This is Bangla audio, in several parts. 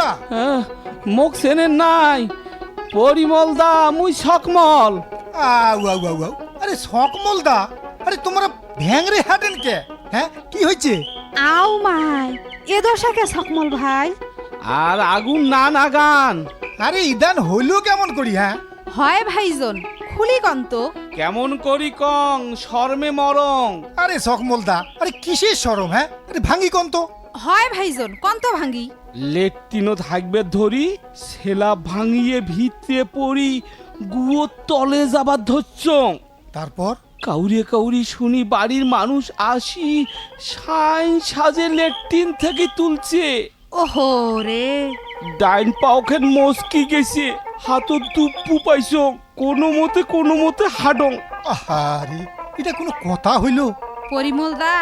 দা মোক চেনে নাই পরিমল দা মুই সকমল আউ আউ আউ আউ আরে সকমল দা আরে তোমরা ভ্যাংরে হাঁটেন কে হ্যাঁ কি হয়েছে আও মাই এ দশাকে সকমল ভাই আর আগুন না নাগান আরে ইদান হইলো কেমন করি হ্যাঁ হয় ভাইজন খুলি কন্ত কেমন করি কং শর্মে মরং আরে সকমল দা আরে কিসের শরম হ্যাঁ আরে ভাঙ্গি কোন তো হয় ভাইজন কন্ত ভাঙ্গি লেট্টিনো থাকবে ধরি সেলা ভাঙিয়ে ভিতরে পড়ি গুয়ো তলে যাবার ধরছ তারপর কাউরে কাউরি শুনি বাড়ির মানুষ আসি সাইন সাজে লেট্টিন থেকে তুলছে ওহো রে ডাইন পাওখেন মস্কি গেছে হাতত দুপ্পু পাইছ কোনো মতে হাডং আহারে এটা কোনো কথা হইলো পরিমল দা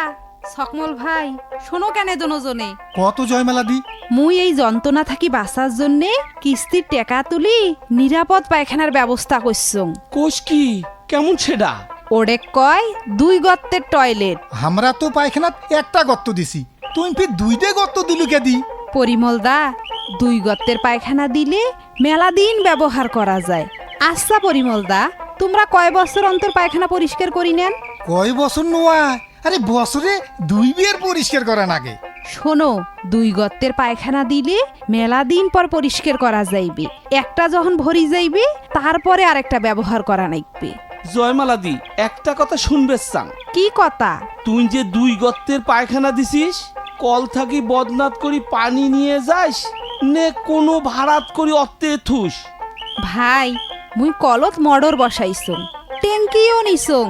সকমল ভাই শোনো কেন দুজনে কত জয়মালা দি মুই এই যন্ত্রণা থাকি বাঁচার জন্যে কিস্তির টাকা তুলি নিরাপদ পায়খানার ব্যবস্থা করছং কোষ কি কেমন সেটা ওরে কয় 2 গর্তের টয়লেট আমরা তো পায়খানাত একটা গর্ত দিছি তুমি ফির দুইটা গর্ত দিলু কে দি পরিমল দা 2 গর্তের পায়খানা দিলে মেলা দিন ব্যবহার করা যায় আচ্ছা পরিমল দা তোমরা কয় বছর অন্তর পায়খানা পরিষ্কার করি নেন কয় বছর নোয়া আরে বছরে 2 বিয়ের পরিষ্কার করা নাগে শোনো 2 গর্তের পায়খানা দিলে মেলা দিন পর পরিষ্কার করা যাইবে একটা যখন ভরি যাইবে তারপরে আরেকটা ব্যবহার করা নাইবে জয়মালা দি একটা কথা শুনবে চাং কি কথা তুই যে 2 গর্তের পায়খানা দিছিস কল থাকি বদনাত করি পানি নিয়ে যাস নে কোনো ভাড়াত করি অত্তে থুস ভাই মুই কলত মডর বসাইছং ট্যাঙ্কিও নিছং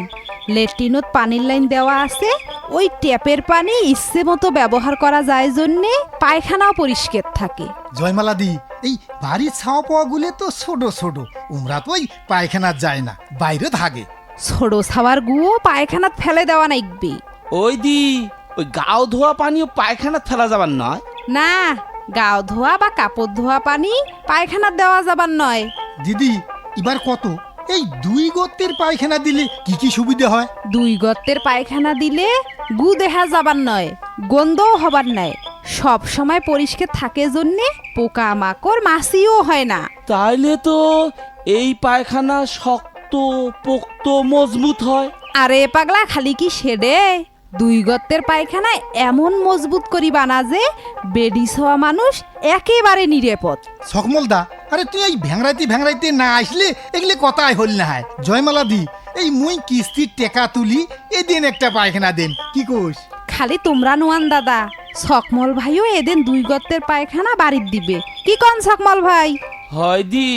লেট্রিনত পানির লাইন দেওয়া আছে ওই ট্যাপের পানি ইচ্ছে মতো ব্যবহার করা যায় জন্যে পায়খানাও পরিষ্কার থাকে জয়মালা দি এই বাড়ির ছাওয়া পাওয়া গুলে তো ছোট ছোট উমরা তো ওই পায়খানা যায় না বাইরে থাকে ছোট ছাওয়ার গুও পায়খানাত ফেলে দেওয়া নাইবে ওই দি ওই গাও ধোয়া পানিও পায়খানাত ফেলা যাবার নয় না গাও ধোয়া বা কাপড় ধোয়া পানি পায়খানাত দেওয়া যাবার নয় দিদি এবার কত এই 2 গর্তের পায়খানা দিলে কি কি সুবিধা হয় 2 গর্তের পায়খানা দিলে গু দেখা যাবার নয় গন্ধও হবার নয় সব সময় পরিষ্কার থাকে জন্যে পোকা মাকড় মাছিও হয় না তাইলে তো এই পায়খানা শক্ত পোক্ত মজবুত হয় আরে পাগলা খালি কি সেডে 2 গর্তের পায়খানা এমন মজবুত করি বানা যে বেডি হওয়া মানুষ একেবারে নিরাপদ সকমল দা আরে তুই এই ভ্যাংরাইতে না আসলে এগুলি কথাই হল না হয় জয়মালা দি এই মুই কিস্তির টাকা তুলি এদিন একটা পায়খানা দেন কি কোস খালি তোমরা নোয়ান দাদা সকমল ভাইও এদিন 2 গর্তের পায়খানা বাড়ির দিবে কি কন সকমল ভাই হয় দি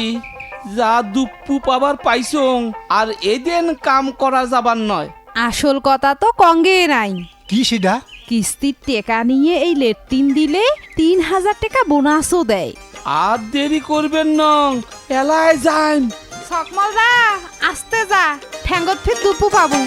যা দুপ্পু পাবার পাইছং আর এদিন কাম করা যাবার নয় আসল কথা তো কঙ্গে নাই কি সেটা কিস্তির টাকা নিয়ে এই লেট্রিন দিলে 3000 টাকা বোনাসও দেয় আর দেরি করবেন নং এলায় যান সকমল দা আসতে যা ঠ্যাঙ্গত ফির দুপু পাবো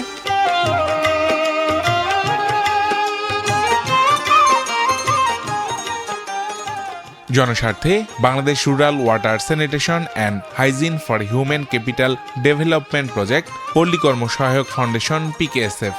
জনস্বার্থে Bangladesh rural water sanitation and hygiene for human capital development project Palli Karma সহায়ক ফাউন্ডেশন PKSF